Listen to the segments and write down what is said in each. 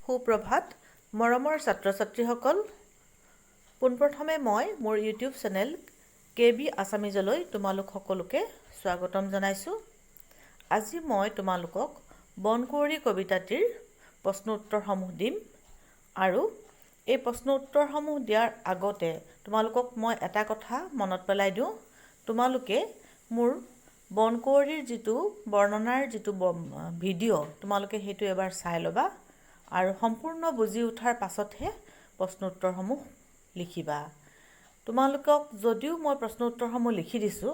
সুপ্ৰভাত মৰমৰ ছাত্ৰ ছাত্ৰীসকল, পোনপ্ৰথমে মই মোৰ ইউটিউব চেনেল KB আছামিজলৈ তোমালোক সকলোকে স্বাগতম জনাইছোঁ। আজি মই তোমালোকক বনকুঁৱৰী কবিতাটিৰ প্ৰশ্ন উত্তৰসমূহ দিম আৰু এই প্ৰশ্ন উত্তৰসমূহ দিয়াৰ আগতে তোমালোকক মই এটা কথা মনত পেলাই দিওঁ। তোমালোকে মোৰ বনকুঁৱৰীৰ যিটো বৰ্ণনাৰ যিটো ভিডিঅ' তোমালোকে সেইটো এবাৰ চাই ল'বা আৰু সম্পূৰ্ণ বুজি উঠাৰ পাছতহে প্ৰশ্ন উত্তৰসমূহ লিখিবা। তোমালোকক যদিও মই প্ৰশ্ন উত্তৰসমূহ লিখি দিছোঁ,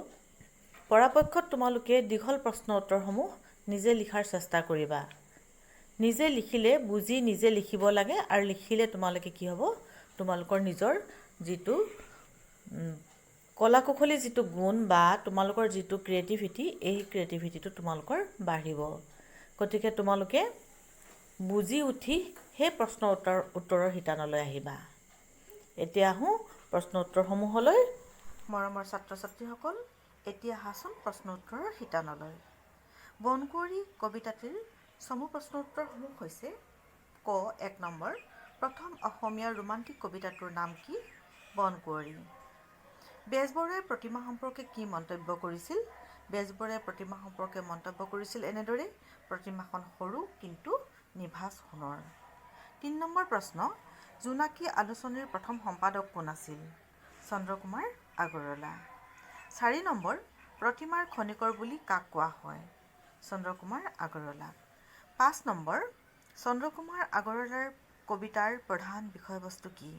পৰাপক্ষত তোমালোকে দীঘল প্ৰশ্ন উত্তৰসমূহ নিজে লিখাৰ চেষ্টা কৰিবা। নিজে লিখিলে বুজি নিজে লিখিব লাগে আৰু লিখিলে তোমালোকে কি হ'ব, তোমালোকৰ নিজৰ যিটো কলা কুশলী যিটো গুণ বা তোমালোকৰ যিটো ক্ৰিয়েটিভিটি, এই ক্ৰিয়েটিভিটিটো তোমালোকৰ বাঢ়িব। গতিকে তোমালোকে বুজি উঠি সেই প্ৰশ্ন উত্তৰৰ শিতানলৈ আহিবা। এতিয়া আহোঁ প্ৰশ্ন উত্তৰসমূহলৈ। মৰমৰ ছাত্ৰ ছাত্ৰীসকল, এতিয়া আহাচোন প্ৰশ্ন উত্তৰৰ শিতানলৈ। বনকুঁৱৰী কবিতাটিৰ চমু প্ৰশ্ন উত্তৰসমূহ হৈছে: ক ১ নম্বৰ, প্ৰথম অসমীয়া ৰোমান্টিক কবিতাটোৰ নাম কি? বনকুঁৱৰী। বেজবৰুৱাই প্ৰতিমা সম্পৰ্কে কি মন্তব্য কৰিছিল? বেজবৰুৱাই প্ৰতিমা সম্পৰ্কে মন্তব্য কৰিছিল এনেদৰে: প্ৰতিমাখন সৰু কিন্তু নিভাঁজ সোণৰ। ৩ নম্বৰ প্ৰশ্ন, জোনাকী আলোচনীৰ প্ৰথম সম্পাদক কোন আছিল? চন্দ্ৰকুমাৰ আগৰৱালা। ৪ নম্বৰ, প্ৰতিমাৰ খনিকৰ বুলি কাক কোৱা হয়? চন্দ্ৰকুমাৰ আগৰৱালাক। ৫ নম্বৰ, চন্দ্ৰকুমাৰ আগৰৱালাৰ কবিতাৰ প্ৰধান বিষয়বস্তু কি?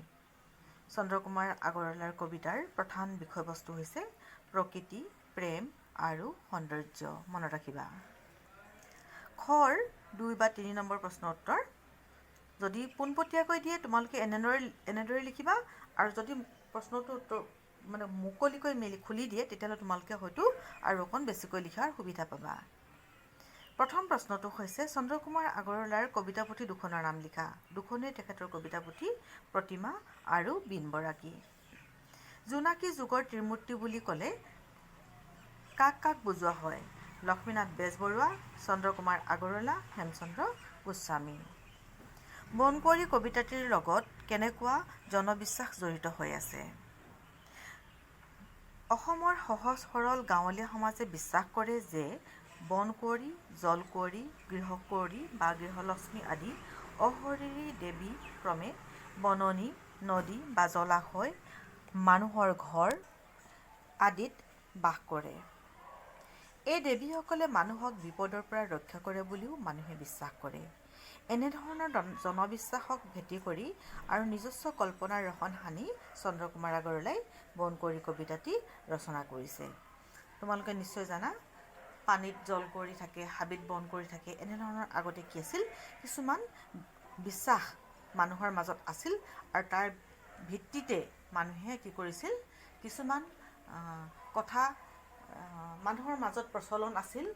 চন্দ্ৰকুমাৰ আগৰৱালাৰ কবিতাৰ প্ৰধান বিষয়বস্তু হৈছে প্ৰকৃতি, প্ৰেম আৰু সৌন্দৰ্য। মনত ৰাখিবা। খৰ ২ বা ৩ নম্বৰ প্ৰশ্ন উত্তৰ, যদি পোনপটীয়াকৈ দিয়ে তোমালোকে এনেদৰে লিখিবা, আৰু যদি প্ৰশ্নটো উত্তৰ মুকলিকৈ খুলি দিয়ে তেতিয়াহ'লে তোমালোকে হয়তো আৰু অকণ বেছিকৈ লিখাৰ সুবিধা পাবা। প্ৰথম প্ৰশ্নটো হৈছে চন্দ্ৰকুমাৰ আগৰৱালাৰ কবিতা পুথি দুখনৰ নাম লিখা। দুখনেই তেখেতৰ কবিতা পুথি, প্ৰতিমা আৰু বীণ বৰাকী। জোনাকী যুগৰ ত্ৰিমূৰ্তি বুলি ক'লে কাক কাক বুজোৱা হয়? লক্ষ্মীনাথ বেজবৰুৱা, চন্দ্ৰকুমাৰ আগৰৱালা, হেমচন্দ্ৰ গোস্বামী। বনকুঁৱৰী কবিতাটিৰ লগত কেনেকুৱা জনবিশ্বাস জড়িত হৈ আছে? অসমৰ সহজ সৰল গাঁৱলীয়া সমাজে বিশ্বাস কৰে যে বনকুঁৱৰী, জলকুঁৱৰী, গৃহকুঁৱৰী বা গৃহলক্ষ্মী আদি অশৰীৰী দেৱী ক্ৰমে বননি, নদী বা জলাশয়, মানুহৰ ঘৰ আদিত বাস কৰে। এই দেৱীসকলে মানুহক বিপদৰ পৰা ৰক্ষা কৰে বুলিও মানুহে বিশ্বাস কৰে। এনেধৰণৰ জনবিশ্বাসক ভেটি কৰি আৰু নিজস্ব কল্পনাৰ ৰহণ সানি চন্দ্ৰকুমাৰ আগৰৱালাই বনকুঁৱৰী কবিতাটি ৰচনা কৰিছে। তোমালোকে নিশ্চয় জানা, পানীত জলকুঁৱৰী থাকে, হাবিত বনকুঁৱৰী থাকে। এনেধৰণৰ আগতে কি আছিল, কিছুমান বিশ্বাস মানুহৰ মাজত আছিল আৰু তাৰ ভিত্তিতে মানুহে কি কৰিছিল, কিছুমান কথা মানুহৰ মাজত প্ৰচলন আছিল।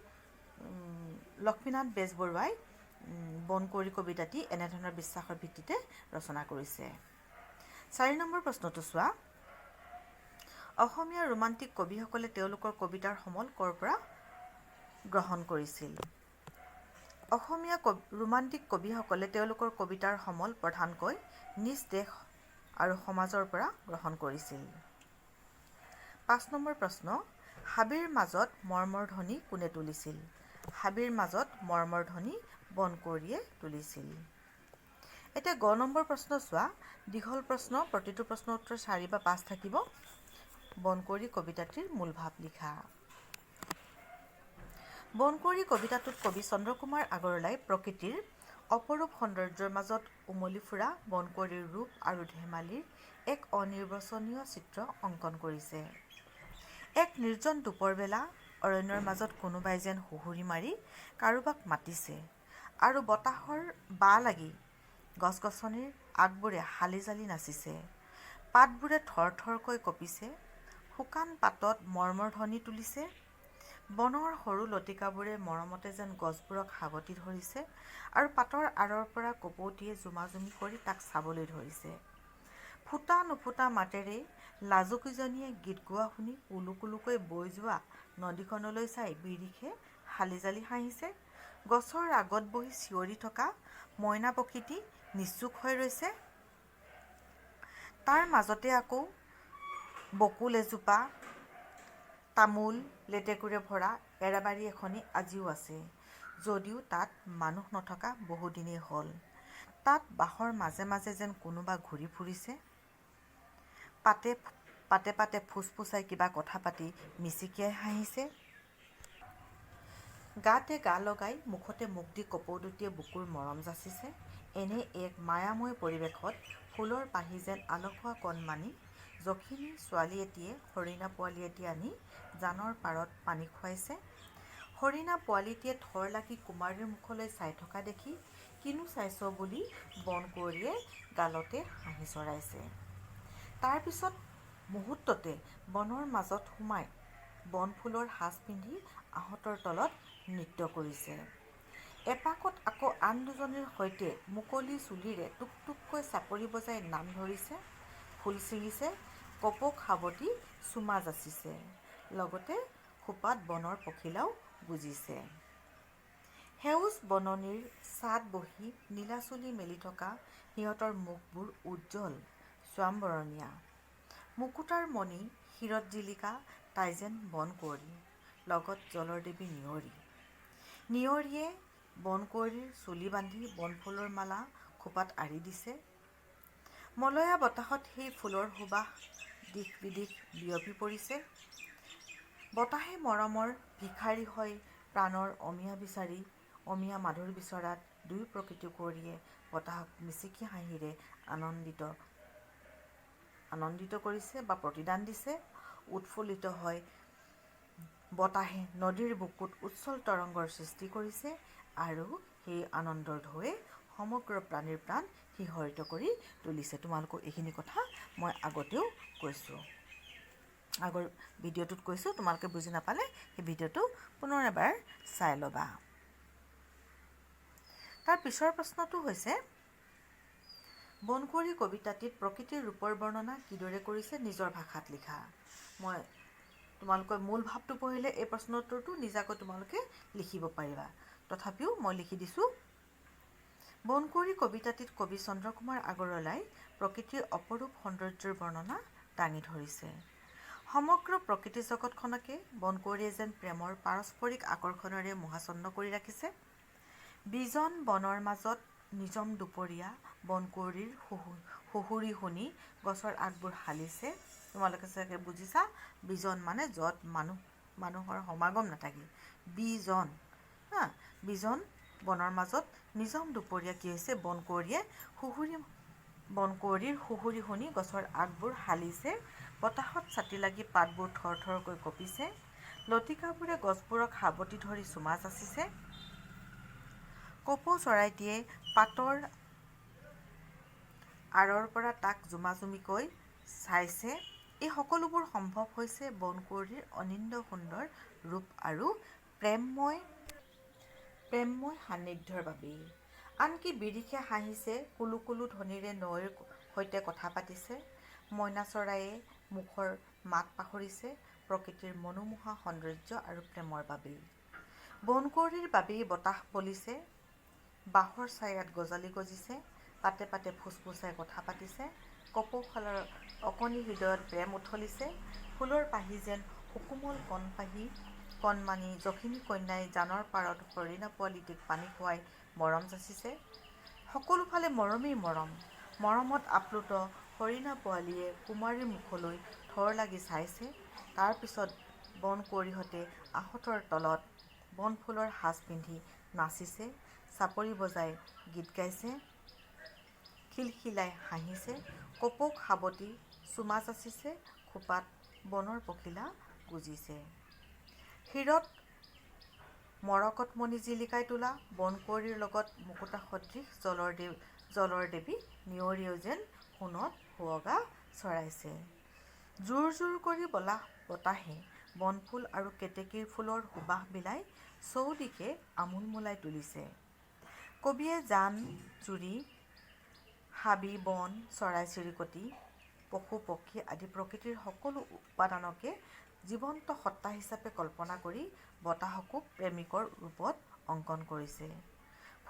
লক্ষ্মীনাথ বেজবৰুৱাই বনকুঁৱৰী কবিতাটি এনেধৰণৰ বিশ্বাসৰ ভিত্তিতে ৰচনা কৰিছে। ৪ নম্বৰ প্ৰশ্নটো চোৱা: অসমীয়া ৰোমান্টিক কবিসকলে তেওঁলোকৰ কবিতাৰ সমল ক'ৰ পৰা গ্ৰহণ কৰিছিল? অসমীয়া ৰোমান্টিক কবিসকলে তেওঁলোকৰ কবিতাৰ সমল প্ৰধানকৈ নিজ দেশ আৰু সমাজৰ পৰা গ্ৰহণ কৰিছিল। ৫ নম্বৰ প্ৰশ্ন, হাবিৰ মাজত মৰ্মৰ ধ্বনি কোনে তুলিছিল? হাবিৰ মাজত মৰ্মৰ ধ্বনি বনকুঁৱৰীয়ে তুলিছিল। এতিয়া গ নম্বৰ প্ৰশ্ন চোৱা। দীঘল প্ৰশ্ন, প্ৰতিটো প্ৰশ্ন উত্তৰ ৪ বা ৫ থাকিব। বনকুঁৱৰী কবিতাটিৰ মূল ভাৱ লিখা। বনকুঁৱৰী কবিতাটোত কবি চন্দ্ৰকুমাৰ আগৰৱালাই প্ৰকৃতিৰ অপৰূপ সৌন্দৰ্যৰ মাজত উমলি ফুৰা বনকুঁৱৰীৰ ৰূপ আৰু ধেমালিৰ এক অনিৰ্বচনীয় চিত্ৰ অংকন কৰিছে। এক নিৰ্জন দুপৰবেলা অৰণ্যৰ মাজত কোনোবাই যেন সুহুৰি মাৰি কাৰোবাক মাতিছে আৰু বতাহৰ বাঁ লাগি গছ-গছনিৰ আগবোৰে হালি জালি নাচিছে। পাতবোৰে থৰ থৰকৈ কঁপিছে, শুকান পাতত মৰ্মৰ ধ্বনি তুলিছে। বনৰ সৰু লতিকাবোৰে মৰমতে যেন গছবোৰক সাৱটি ধৰিছে আৰু পাতৰ আঁৰৰ পৰা কপৌতিয়ে জুমা-জুমি কৰি তাক চাবলৈ ধৰিছে। ফুটা নুফুটা মাতেৰে লাজুকীজনীয়ে গীত গোৱা শুনি কুলু কুলুকৈ বৈ যোৱা নদীখনলৈ চাই বিৰিখে হালি জালি হাঁহিছে। গছৰ আগত বহি চিঞৰি থকা মইনা পক্ষীটি নিশ্চুপ হৈ ৰৈছে। তাৰ মাজতে আকৌ বকুল এজোপা, তামোল লেটেকুৰে ভৰা এৰাবাৰী এখনি আজিও আছে, যদিও তাত মানুহ নথকা বহুদিনেই হ'ল। তাত বাঁহৰ মাজে মাজে যেন কোনোবা ঘূৰি ফুৰিছে। পাতে পাতে ফুচফুচাই কিবা কথা পাতি মিচিকিয়াই হাঁহিছে। গাতে গা লগাই মুখতে মুখ দি কপৌ দুটিয়ে বুকুৰ মৰম যাচিছে। এনে এক মায়াময় পৰিৱেশত ফুলৰ পাহি যেন আলসুৱা কণমানি যখিনী ছোৱালী এটিয়ে হৰিণা পোৱালি এটি আনি জানৰ পাৰত পানী খুৱাইছে। হৰিণা পোৱালিটিয়ে থৰ লাগি কুমাৰীৰ মুখলৈ চাই থকা দেখি কিনো চাইছ বুলি বনকুঁৱৰীয়ে গালতে হাঁহি চৰাইছে। তাৰ পিছত মুহূৰ্ততে বনৰ মাজত সোমাই বনফুলৰ সাজ পিন্ধি আহঁতৰ তলত নৃত্য কৰিছে। এপাকত আকৌ আন দুজনীৰ সৈতে মুকলি চুলিৰে টুকটুককৈ চাপৰি বজাই নাম ধৰিছে, ফুল ছিঙিছে, কপৌক সাৱটি চুমা যাচিছে, লগতে খোপাত বনৰ পখিলাও গুজিছে। সেউজ বননিৰ ছাঁত বহি নীলাচুলি মেলি থকা সিহঁতৰ মুখবোৰ উজ্জ্বল শ্যামবৰণীয়া। মুকুতাৰ মণি শিৰত জিলিকা তাই যেন বনকুঁৱৰী, লগত জলৰ দেৱী নিয়ৰী। নিয়ৰীয়ে বনকুঁৱৰীৰ চুলি বান্ধি বনফুলৰ মালা খোপাত আঁৰি দিছে। মলয়া বতাহত সেই ফুলৰ সুবাস দিশ বিদিশ বিয়পি পৰিছে। বতাহে মৰমৰ ভিখাৰী হৈ প্ৰাণৰ অমিয়া বিচাৰি অমিয়া মাধুৰ বিচৰাত দুই প্ৰকৃতি কুঁৱৰীয়ে বতাহক মিচিকি হাঁহিৰে আনন্দিত কৰিছে বা প্ৰতিদান দিছে। উৎফুল্লিত হৈ বতাহে নদীৰ বুকুত উচ্ছল তৰংগৰ সৃষ্টি কৰিছে আৰু সেই আনন্দৰ ঢৌৱে সমগ্ৰ প্ৰাণীৰ প্ৰাণ শিহৰিত কৰি তুলিছে। তোমালোকক এইখিনি কথা মই আগতেও কৈছোঁ, আগৰ ভিডিঅ'টোত কৈছোঁ। তোমালোকে বুজি নাপালে সেই ভিডিঅ'টো পুনৰ এবাৰ চাই ল'বা। তাৰ পিছৰ প্ৰশ্নটো হৈছে, বনকুঁৱৰী কবিতাটিত প্ৰকৃতিৰ ৰূপৰ বৰ্ণনা কিদৰে কৰিছে নিজৰ ভাষাত লিখা। মই তোমালোকে মূল ভাৱটো পঢ়িলে এই প্ৰশ্নৰ উত্তৰটো নিজাকৈ তোমালোকে লিখিব পাৰিবা। তথাপিও মই লিখি দিছোঁ। বনকুঁৱৰী কবিতাটিত কবি চন্দ্ৰকুমাৰ আগৰৱালাই প্ৰকৃতিৰ অপৰূপ সৌন্দৰ্যৰ বৰ্ণনা দাঙি ধৰিছে। সমগ্ৰ প্ৰকৃতি জগতখনকে বনকুঁৱৰীয়ে যেন প্ৰেমৰ পাৰস্পৰিক আকৰ্ষণেৰে মোহাচ্ছন্ন কৰি ৰাখিছে। বিজন বনৰ মাজত নিজম দুপৰীয়া বনকুঁৱৰীৰ সুহুৰি শুনি গছৰ আগবোৰ হালিছে। তোমালোকে চাগে বুজিছা, বিজন মানে য'ত মানুহৰ সমাগম নাথাকে, বিজন। বিজন বনৰ মাজত নিজম দুপৰীয়া কি হৈছে, বনকুঁৱৰীৰ সুহুৰি শুনি গছৰ আগবোৰ হালিছে। বতাহত ছাতি লাগি পাতবোৰ থৰ থৰকৈ কঁপিছে। লতিকাবোৰে গছবোৰক সাৱটি ধৰি চুমা যাচিছে। কপৌ চৰাইটিয়ে পাতৰ আঁৰৰ পৰা তাক জুমাজুমিকৈ চাইছে। এই সকলোবোৰ সম্ভৱ হৈছে বনকুঁৱৰীৰ অনিন্দ সুন্দৰ ৰূপ আৰু প্ৰেমময় সান্নিধ্যৰ বাবেই। আনকি বিৰিখে হাঁহিছে, কুলু কুলু ধ্বনিৰে নৈৰ সৈতে কথা পাতিছে। মইনা চৰায়ে মুখৰ মাত পাহৰিছে প্ৰকৃতিৰ মনোমোহা সৌন্দৰ্য আৰু প্ৰেমৰ বাবেই। বনকুঁৱৰীৰ বাবেই বতাহ বলিছে, বাঁহৰ ছায়াত গজালি গজিছে, পাতে পাতে ফুচফুচাই কথা পাতিছে। কপৌশালৰ অকণি হৃদয়ত প্ৰেম উথলিছে। ফুলৰ পাহি যেন সুকোমল কণমানি যখিনী কন্যাই জানৰ পাৰত হৰিণা পোৱালিটিক পানী খুৱাই মৰম যাচিছে। সকলোফালে মৰমেই মৰম। মৰমত আপ্লুত হৰিণা পোৱালীয়ে কুমাৰীৰ মুখলৈ থৰ লাগি চাইছে। তাৰ পিছত বনকুঁৱৰীহঁতে আহঁতৰ তলত বনফুলৰ সাজ পিন্ধি নাচিছে, চাপৰি বজাই গীত গাইছে, খিলখিলাই হাঁহিছে, কপৌক সাৱটি চুমা যাচিছে, খোপাত বনৰ পখিলা গুজিছে। শিৰত মৰকত মণি জিলিকাই তোলা বনকুঁৱৰীৰ লগত মুকুতা সদৃশ জলৰ দেৱী নিয়ৰীয়েও যেন সোণত সুৱগা চৰাইছে। জোৰ জোৰ কৰি বলা বতাহে বনফুল আৰু কেতেকীৰ ফুলৰ সুবাস বিলাই চৌদিশে আমোলমোলাই তুলিছে। কবিয়ে জান জুৰি হাবি বন চৰাই চিৰিকটি পশু পক্ষী আদি প্ৰকৃতিৰ সকলো উপাদানকে জীৱন্ত সত্তা হিচাপে কল্পনা কৰি বতাহকো প্ৰেমিকৰ ৰূপত অংকন কৰিছে।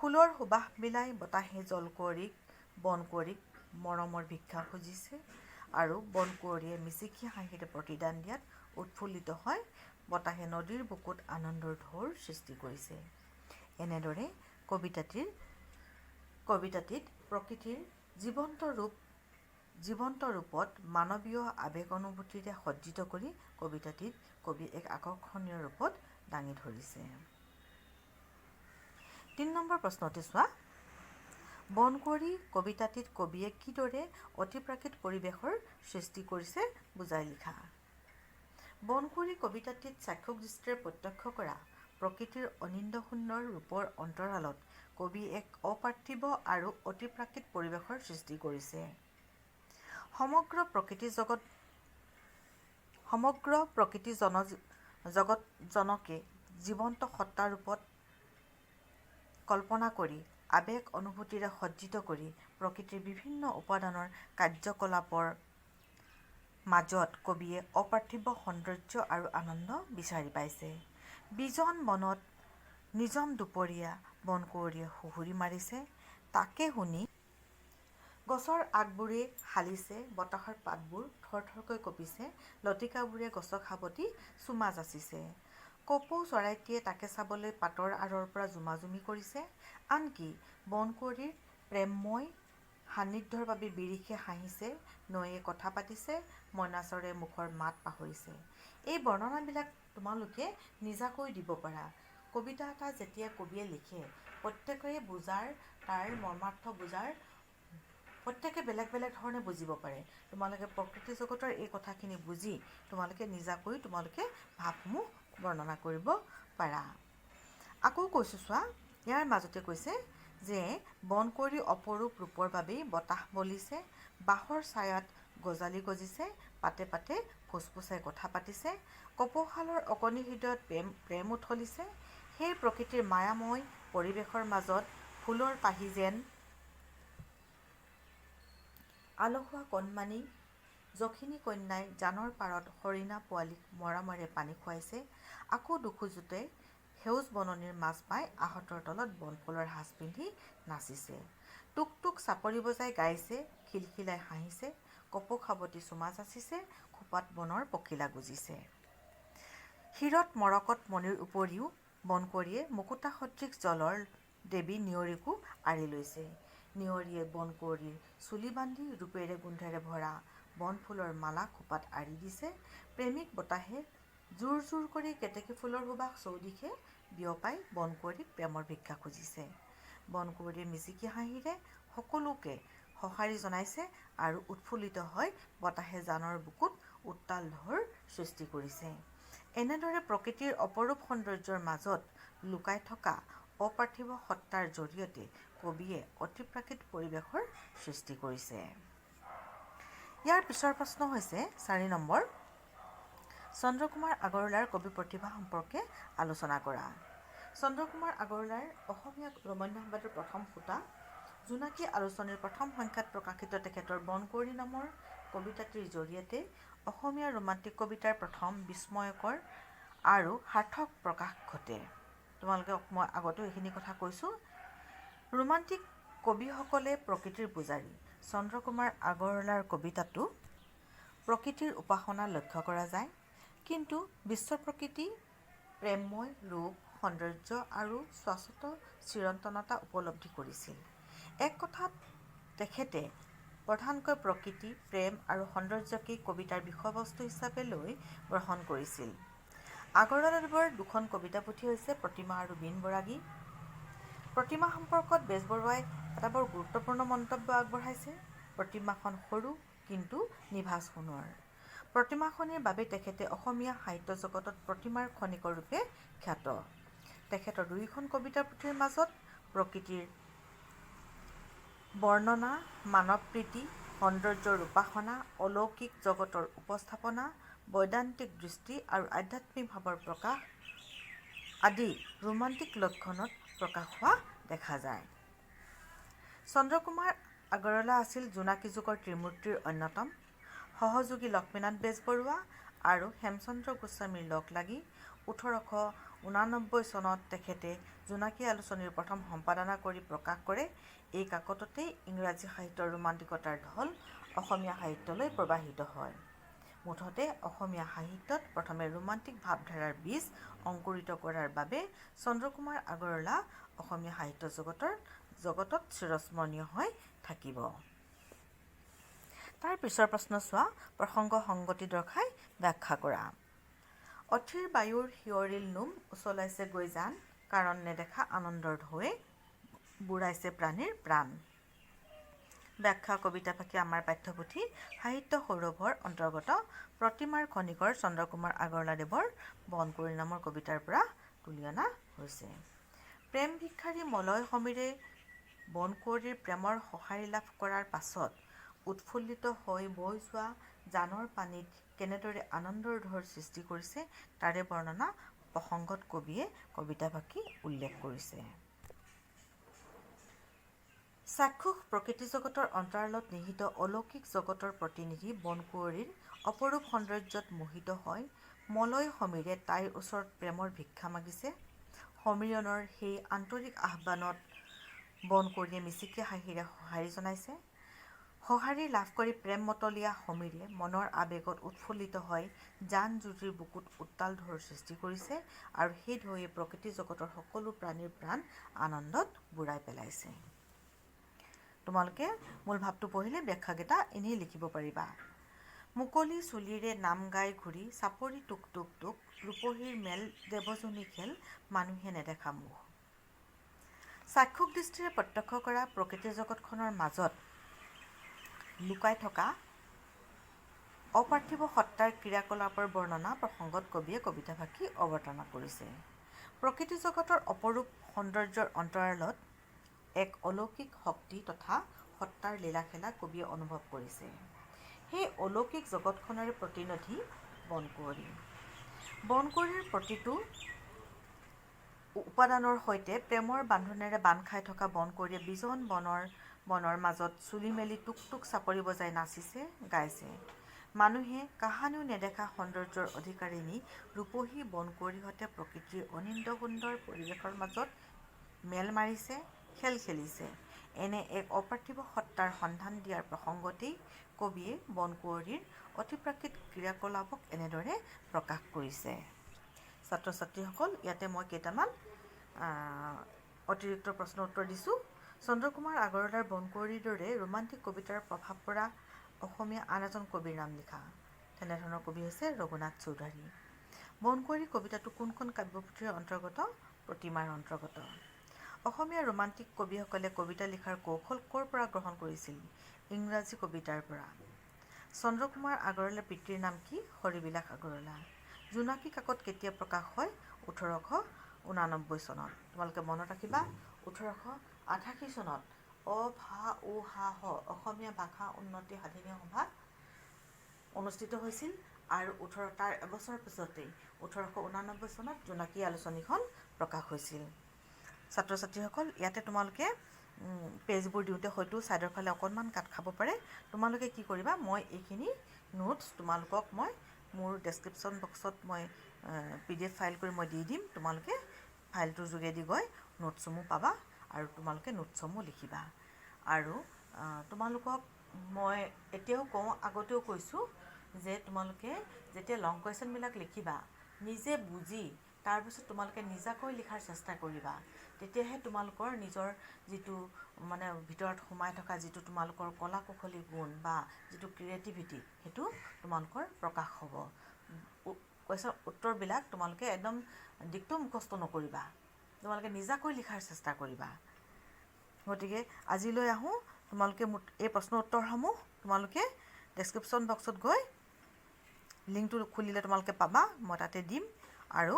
ফুলৰ সুবাস মিলাই বতাহে জলকুঁৱৰীক বনকুঁৱৰীক মৰমৰ ভিক্ষা খুজিছে আৰু বনকুঁৱৰীয়ে মিচিকি হাঁহিৰে প্ৰতিদান দিয়াত উৎফুল্লিত হয় বতাহে নদীৰ বুকুত আনন্দৰ ঢৌৰ সৃষ্টি কৰিছে। এনেদৰে কবিতাটিত প্ৰকৃতিৰ জীৱন্ত ৰূপত মানৱীয় আৱেগ অনুভূতিৰে সজ্জিত কৰি কবিতাটিত কবি এক আকৰ্ষণীয় ৰূপত দাঙি ধৰিছে। ৩ নম্বৰ প্ৰশ্নটি চোৱা। বনকুঁৱৰী কবিতাটিত কবিয়ে কিদৰে অতিপ্ৰাকৃত পৰিৱেশৰ সৃষ্টি কৰিছে বুজাই লিখা। বনকুঁৱৰী কবিতাটিত চাক্ষুষ দৃষ্টিৰে প্ৰত্যক্ষ কৰা প্ৰকৃতিৰ অনিন্দ্য সুন্দৰ ৰূপৰ অন্তৰালত কবি এক অপাৰ্থিৱ আৰু অতিপ্ৰাকৃত পৰিৱেশৰ সৃষ্টি কৰিছে। সমগ্ৰ প্ৰকৃতি জগতজনকে জীৱন্ত সত্তা ৰূপত কল্পনা কৰি আৱেগ অনুভূতিৰে সজ্জিত কৰি প্ৰকৃতিৰ বিভিন্ন উপাদানৰ কাৰ্যকলাপৰ মাজত কবিয়ে অপাৰ্থিৱ সৌন্দৰ্য আৰু আনন্দ বিচাৰি পাইছে। বিজন বনত নিজাম দুপৰীয়া বনকুঁৱৰীয়ে সুহুৰি মাৰিছে, তাকে শুনি গছৰ আগবোৰে হালিছে, বতাহৰ পাতবোৰ থৰথৰকৈ কঁপিছে, লতিকাবোৰে গছক সাৱটি চুমা যাচিছে। কপৌ চৰাইটিয়ে তাকে চাবলৈ পাতৰ আঁৰৰ পৰা জুমাজুমি কৰিছে। আনকি বনকুঁৱৰীৰ প্ৰেমময় সান্নিধ্যৰ বাবে বিৰিখে হাঁহিছে, নৈয়ে কথা পাতিছে, মইনা চৰাইয়ে মুখৰ মাত পাহৰিছে। এই বৰ্ণনাবিলাক তোমালোকে নিজাকৈ দিব পাৰা। কবিতা এটা যেতিয়া কবিয়ে লিখে প্ৰত্যেকৰে বুজাৰ তাৰ মৰ্মাৰ্থ বুজাৰ প্ৰত্যেকে বেলেগ বেলেগ ধৰণে বুজিব পাৰে। তোমালোকে প্ৰকৃতি জগতৰ এই কথাখিনি বুজি তোমালোকে নিজাকৈ ভাৱসমূহ বৰ্ণনা কৰিব পাৰা। আকৌ কৈছোঁ চোৱা, ইয়াৰ মাজতে কৈছে যে বনকুঁৱৰী অপৰূপ ৰূপৰ বাবেই বতাহ বলিছে, বাঁহৰ ছায়াত গজালি গজিছে, পাতে পাতে ফুচফুচাই কথা পাতিছে, কপৌশালৰ অকণি হৃদয়ত প্ৰেম উথলিছে। সেই প্ৰকৃতিৰ মায়াময় পৰিৱেশৰ মাজত ফুলৰ পাহি যেন আলসুৱা কণমানি যখিনী কন্যাই জানৰ পাৰত হৰিণা পোৱালীক মৰমেৰে পানী খুৱাইছে। আকৌ দুখোজোতে সেউজ বননিৰ মাজ পাই আহঁতৰ তলত বনফুলৰ সাজ পিন্ধি নাচিছে। টুক টুক চাপৰি বজাই গাইছে, খিলখিলাই হাঁহিছে, কপৌক সাৱটি চুমা যাচিছে, খোপাত বনৰ পখিলা গুজিছে। শিৰত মৰকত মণিৰ উপৰিও বনকুঁৱৰীয়ে মুকুতা সদৃশ জলৰ দেৱী নিয়ৰীকো আঁৰি লৈছে। নিয়ৰীয়ে বনকুঁৱৰীৰ চুলি বান্ধি ৰূপেৰে গোন্ধেৰে ভৰা বনফুলৰ মালা খোপাত আঁৰি দিছে। প্ৰেমিক বতাহে জোৰ জোৰ কৰি কেতেকী ফুলৰ সুবাস চৌদিশে বিয়পাই বনকুঁৱৰীক প্ৰেমৰ ভিক্ষা খুজিছে। বনকুঁৱৰীয়ে মিচিকি হাঁহিৰে সকলোকে সঁহাৰি জনাইছে আৰু উৎফুল্লিত হৈ বতাহে জানৰ বুকুত উত্তাল ঢৌৰ সৃষ্টি কৰিছে। এনেদৰে প্ৰকৃতিৰ অপৰূপ সৌন্দৰ্যৰ মাজত লুকাই থকা অপাৰ্থিৱ সত্তাৰ জৰিয়তে কবিয়ে অতিপ্ৰাকৃত পৰিৱেশৰ সৃষ্টি কৰিছে। ইয়াৰ পিছৰ প্ৰশ্ন হৈছে ৪ নম্বৰ। চন্দ্ৰকুমাৰ আগৰৱালাৰ কবি প্ৰতিভা সম্পৰ্কে আলোচনা কৰা। চন্দ্ৰকুমাৰ আগৰৱালাৰ অসমীয়া ৰমন্য সংবাদৰ প্ৰথম সুতা জোনাকী আলোচনীৰ প্ৰথম সংখ্যাত প্ৰকাশিত তেখেতৰ বনকুঁৱৰী নামৰ কবিতাটিৰ জৰিয়তে অসমীয়া ৰোমান্টিক কবিতাৰ প্ৰথম বিস্ময়কৰ আৰু সাৰ্থক প্ৰকাশ ঘটে। তোমালোকক মই আগতেও এইখিনি কথা কৈছোঁ। ৰোমান্টিক কবিসকলে প্ৰকৃতিৰ পূজাৰী। চন্দ্ৰকুমাৰ আগৰৱালাৰ কবিতাতো প্ৰকৃতিৰ উপাসনা লক্ষ্য কৰা যায়, কিন্তু বিশ্ব প্ৰকৃতি প্ৰেমময় ৰূপ, সৌন্দৰ্য আৰু শাশ্বত চিৰন্তনতা উপলব্ধি কৰিছিল। এক কথাত তেখেতে প্ৰধানকৈ প্ৰকৃতি, প্ৰেম আৰু সৌন্দৰ্যকেই কবিতাৰ বিষয়বস্তু হিচাপে লৈ গ্ৰহণ কৰিছিল। আগৰৱালাদেৱৰ দুখন কবিতা পুথি হৈছে প্ৰতিমা আৰু বীণ বৰাগী। প্ৰতিমা সম্পৰ্কত বেজবৰুৱাই এটা বৰ গুৰুত্বপূৰ্ণ মন্তব্য আগবঢ়াইছে। প্ৰতিমাখন সৰু কিন্তু নিভাঁজ সোণৰ। প্ৰতিমাখনিৰ বাবে তেখেতে অসমীয়া সাহিত্য জগতত প্ৰতিমাৰ খনিকৰ ৰূপে খ্যাত। তেখেতৰ দুয়োখন কবিতা পুথিৰ মাজত প্ৰকৃতিৰ বৰ্ণনা, মানৱ প্ৰীতি, সৌন্দৰ্যৰ উপাসনা, অলৌকিক জগতৰ উপস্থাপনা, বৈদান্তিক দৃষ্টি আৰু আধ্যাত্মিক ভাৱৰ প্ৰকাশ আদি ৰোমান্টিক লক্ষণত প্ৰকাশ হোৱা দেখা যায়। চন্দ্ৰকুমাৰ আগৰৱালা আছিল জোনাকী যুগৰ ত্ৰিমূৰ্তিৰ অন্যতম। সহযোগী লক্ষ্মীনাথ বেজবৰুৱা আৰু হেমচন্দ্ৰ গোস্বামীৰ লগ লাগি ১৮ 1989 চনত তেখেতে জোনাকী আলোচনীৰ প্ৰথম সম্পাদনা কৰি প্ৰকাশ কৰে। এই কাকততেই ইংৰাজী সাহিত্যৰ ৰোমান্টিকতাৰ ঢল অসমীয়া সাহিত্যলৈ প্ৰবাহিত হয়। মুঠতে অসমীয়া সাহিত্যত প্ৰথমে ৰোমান্টিক ভাৱধাৰাৰ বীজ অংকুৰিত কৰাৰ বাবে চন্দ্ৰকুমাৰ আগৰৱালা অসমীয়া সাহিত্য জগতত চিৰস্মৰণীয় হৈ থাকিব। তাৰ পিছৰ প্ৰশ্ন চোৱা, প্ৰসংগ সংগতি দৰ্শাই ব্যাখ্যা কৰা। অথিৰ বায়ুৰ শিয়ৰিল নোম উচলাইছে গৈ জান, কাৰণ নেদেখা আনন্দৰ ঢৌৱে বুঢ়াইছে প্ৰাণীৰ প্ৰাণ। ব্যাখ্যা কবিতা ফাঁকি আমাৰ পাঠ্যপুথি সাহিত্য সৌৰভৰ অন্তৰ্গত প্ৰতিমাৰ খনিকৰ চন্দ্ৰকুমাৰ আগৰৱালাদেৱৰ বনকুঁৱৰী নামৰ কবিতাৰ পৰা তুলি অনা হৈছে। প্ৰেম ভিক্ষাৰী মলয় সমীৰে বনকুঁৱৰীৰ প্ৰেমৰ সঁহাৰি লাভ কৰাৰ পাছত উৎফুল্লিত হৈ বৈ যোৱা জানৰ পানীত কেনেদৰে আনন্দৰ ঢৌৰ সৃষ্টি কৰিছে তাৰে বৰ্ণনা প্ৰসংগত কবিয়ে কবিতা ফাঁকি উল্লেখ কৰিছে। চাক্ষুষ প্ৰকৃতি জগতৰ অন্তৰালত নিহিত অলৌকিক জগতৰ প্ৰতিনিধি বনকুঁৱৰীৰ অপৰূপ সৌন্দৰ্যত মোহিত হয় মলয় সমীৰে তাইৰ ওচৰত প্ৰেমৰ ভিক্ষা মাগিছে। সমীৰণৰ সেই আন্তৰিক আহ্বানত বনকুঁৱৰীয়ে মিচিকীয়া হাঁহিৰে সঁহাৰি জনাইছে। সঁহাৰি লাভ কৰি প্ৰেম মতলীয়া সমীৰে মনৰ আৱেগত উৎফুল্লিত হৈ জান জুৰিৰ বুকুত উত্তাল ঢৌৰ সৃষ্টি কৰিছে আৰু সেই ঢৌৱে প্ৰকৃতি জগতৰ সকলো প্ৰাণীৰ প্ৰাণ আনন্দত বুঢ়াই পেলাইছে। তোমালোকে মূল ভাৱটো পঢ়িলে ব্যাখ্যাকেইটা এনেই লিখিব পাৰিবা। মুকলি চুলিৰে নাম গাই ঘূৰি চাপৰি টুক টুক টুক, ৰূপহীৰ মেল দেৱজনী খেল, মানুহে নেদেখা মুখ। চাক্ষুষ দৃষ্টিৰে প্ৰত্যক্ষ কৰা প্ৰকৃতি জগতখনৰ মাজত লুকাই থকা অপাৰ্থিৱ সত্তাৰ ক্ৰিয়াকলাপৰ বৰ্ণনা প্ৰসংগত কবিয়ে কবিতা ফাঁকি অৱতাৰণা কৰিছে। প্ৰকৃতি জগতৰ অপৰূপ সৌন্দৰ্যৰ অন্তৰালত এক অলৌকিক শক্তি তথা সত্তাৰ লীলাখেলা কবিয়ে অনুভৱ কৰিছে। সেই অলৌকিক জগতখনৰে প্ৰতিনিধি বনকুঁৱৰী। বনকুঁৱৰীৰ প্ৰতিটো উপাদানৰ সৈতে প্ৰেমৰ বান্ধোনেৰে বান্ধ খাই থকা বনকুঁৱৰীয়ে বিজন বনৰ মাজত চুলি মেলি টুক টুক চাপৰি বজাই নাচিছে গাইছে। মানুহে কাহানিও নেদেখা সৌন্দৰ্যৰ অধিকাৰিণী ৰূপহী বনকুঁৱৰীহঁতে প্ৰকৃতিৰ অনিন্দ্য সুন্দৰ পৰিৱেশৰ মাজত মেল মাৰিছে, খেল খেলিছে। এনে এক অপাৰ্থিৱ সত্তাৰ সন্ধান দিয়াৰ প্ৰসংগতেই কবিয়ে বনকুঁৱৰীৰ অতিপ্ৰাকৃত ক্ৰিয়াকলাপক এনেদৰে প্ৰকাশ কৰিছে। ছাত্ৰ ছাত্ৰীসকল, ইয়াতে মই কেইটামান অতিৰিক্ত প্ৰশ্ন উত্তৰ দিছোঁ। চন্দ্ৰকুমাৰ আগৰৱালাৰ বনকুঁৱৰীৰ দৰে ৰোমান্টিক কবিতাৰ প্ৰভাৱ পৰা অসমীয়া আন এজন কবিৰ নাম লিখা। তেনেধৰণৰ কবি হৈছে ৰঘুনাথ চৌধুৰী। বনকুঁৱৰী কবিতাটো কোনখন কাব্যপুথিৰ অন্তৰ্গত? প্ৰতিমাৰ অন্তৰ্গত। অসমীয়া ৰোমান্টিক কবিসকলে কবিতা লিখাৰ কৌশল ক'ৰ পৰা গ্ৰহণ কৰিছিল? ইংৰাজী কবিতাৰ পৰা। চন্দ্ৰকুমাৰ আগৰৱালাৰ পিতৃৰ নাম কি? হৰিবিলাস আগৰৱালা। জোনাকী কাকত কেতিয়া প্ৰকাশ হয়? 1889 চনত। তোমালোকে মনত ৰাখিবা 1888 চনত অ-ভা-ও-হা-হ অসমীয়া ভাষা উন্নতি সাধিনী সভা অনুষ্ঠিত হৈছিল আৰু তাৰ এবছৰ পিছতেই 1889 চনত জোনাকী আলোচনীখন প্ৰকাশ হৈছিল। ছাত্ৰ ছাত্ৰীসকল, ইয়াতে তোমালোকে পেজবোৰ দিওঁতে হয়তো ছাইডৰ ফালে অকণমান কাট খাব পাৰে। তোমালোকে কি কৰিবা, মই এইখিনি নোটছ তোমালোকক মই মোৰ ডেছক্ৰিপশ্যন বক্সত মই PDF ফাইল কৰি মই দি দিম। তোমালোকে ফাইলটোৰ যোগেদি গৈ নোটছসমূহ পাবা আৰু তোমালোকে নোটছসমূহ লিখিবা। আৰু তোমালোকক মই এতিয়াও কওঁ, আগতেও কৈছোঁ যে তোমালোকে যেতিয়া লং কুৱেশ্যনবিলাক লিখিবা নিজে বুজি তাৰপিছত তোমালোকে নিজাকৈ লিখাৰ চেষ্টা কৰিবা। তেতিয়াহে তোমালোকৰ নিজৰ যিটো মানে ভিতৰত সোমাই থকা যিটো তোমালোকৰ কলা কৌশলী গুণ বা যিটো ক্ৰিয়েটিভিটি সেইটো তোমালোকৰ প্ৰকাশ হ'ব। কুৱেশ্যন উত্তৰবিলাক তোমালোকে একদম দিক্ত মুখস্থ নকৰিবা, তোমালোকে নিজাকৈ লিখাৰ চেষ্টা কৰিবা। গতিকে আজিলৈ আহোঁ। তোমালোকে এই প্ৰশ্ন উত্তৰসমূহ তোমালোকে ডেছক্ৰিপশ্যন বক্সত গৈ লিংকটো খুলিলে তোমালোকে পাবা, মই তাতে দিম। আৰু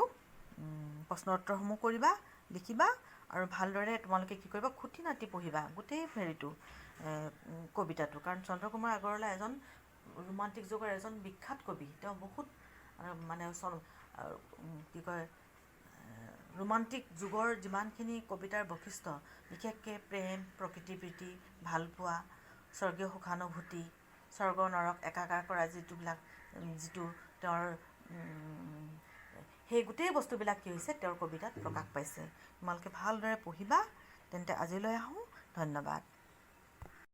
প্ৰশ্ন উত্তৰসমূহ কৰিবা, লিখিবা আৰু ভালদৰে তোমালোকে কি কৰিবা, খুটি নাটি পঢ়িবা গোটেই কবিতাটো। কাৰণ চন্দ্ৰকুমাৰ আগৰৱালা এজন ৰোমান্টিক যুগৰ এজন বিখ্যাত কবি। তেওঁ বহুত মানে কি কয় ৰোমান্টিক যুগৰ যিমানখিনি কবিতাৰ বৈশিষ্ট্য, বিশেষকৈ প্ৰেম, প্ৰকৃতি প্ৰীতি, ভালপোৱা, স্বৰ্গীয় সুখানুভূতি, স্বৰ্গ নৰক একাকাৰ কৰা যিটো তেওঁৰ সেই গোটেই বস্তুবিলাক কি হৈছে তেওঁৰ কবিতাত প্ৰকাশ পাইছে। তোমালোকে ভালদৰে পঢ়িবা। তেন্তে আজিলৈ আহোঁ, ধন্যবাদ।